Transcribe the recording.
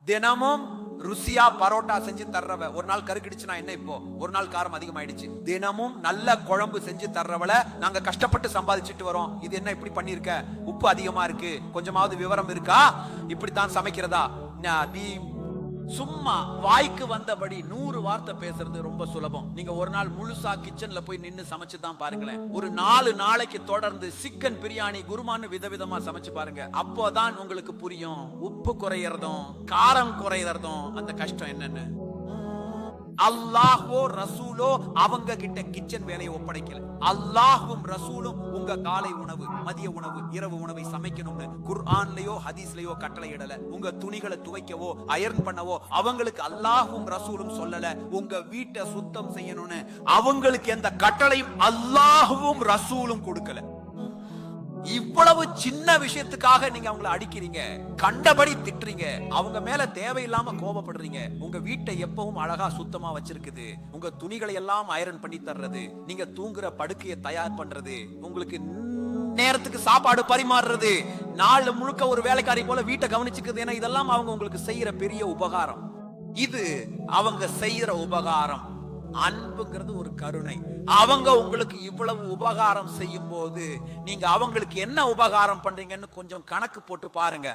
தினமும் ருசியா பரோட்டா செஞ்சு தர்றவ ஒரு நாள் கருக்கிடுச்சுனா என்ன, இப்போ ஒரு நாள் காரம் அதிகமாயிடுச்சு. தினமும் நல்ல குழம்பு செஞ்சு தர்றவள நாங்க கஷ்டப்பட்டு சம்பாதிச்சுட்டு வரோம். இது என்ன இப்படி பண்ணிருக்க, உப்பு அதிகமா இருக்கு, கொஞ்சமாவது விவரம் இருக்கா, இப்படித்தான் சமைக்கிறதா? நீ சும்மா வாய்க்கு வந்தபடி 100 வார்த்தை பேசுறது ரொம்ப சுலபம். நீங்க ஒரு நாள் முழுசா கிச்சன்ல போய் நின்னு சமைச்சு தான் பாருங்களேன். ஒரு 4 நாளைக்கு தொடர்ந்து சிக்கன் பிரியாணி குருமான்னு விதவிதமா சமைச்சு பாருங்க. அப்போதான் உங்களுக்கு புரியும் உப்பு குறையறதும் காரம் குறையறதும் அந்த கஷ்டம் என்னன்னு. அல்லாஹ்வோ ரசூலோ அவங்க கிட்ட கிச்சன் வேலையை ஒப்படைக்கல. அல்லாஹ்வும் ரசூலும் உங்க காலை உணவு, மதிய உணவு, இரவு உணவை சமைக்கணும்னு குர்ஆன்லயோ ஹதீஸ்லயோ கட்டளை இடல. உங்க துணிகளை துவைக்கவோ அயர்ன் பண்ணவோ அவங்களுக்கு அல்லாஹ்வும் ரசூலும் சொல்லல. உங்க வீட்டை சுத்தம் செய்யணும்னு அவங்களுக்கு எந்த கட்டளையும் அல்லாஹ்வும் ரசூலும் கொடுக்கல. இவ்வளவு சின்ன விஷயத்துக்காக நீங்க அவங்களை அடிக்கிறீங்க, கண்டபடி திட்டுறீங்க, அவங்க மேல தேவையில்லாம கோபப்படுறீங்க. உங்க வீட்டை எப்பவும் அழகா சுத்தமா வச்சிருக்குது, உங்க துணிகளை எல்லாம் அயரன் பண்ணி தர்றது, நீங்க தூங்குற படுக்கையை தயார் பண்றது, உங்களுக்கு நேரத்துக்கு சாப்பாடு பரிமாறுறது, நாள் முழுக்க ஒரு வேலைக்காரி போல வீட்டை கவனிச்சுக்குது. ஏன்னா இதெல்லாம் அவங்க உங்களுக்கு செய்யற பெரிய உபகாரம். இது அவங்க செய்யற உபகாரம். அன்புங்கிறது ஒரு கருணை. அவங்க உங்களுக்கு இவ்வளவு உபகாரம் செய்யும் போது நீங்க அவங்களுக்கு என்ன உபகாரம் பண்றீங்கன்னு கொஞ்சம் கணக்கு போட்டு பாருங்க.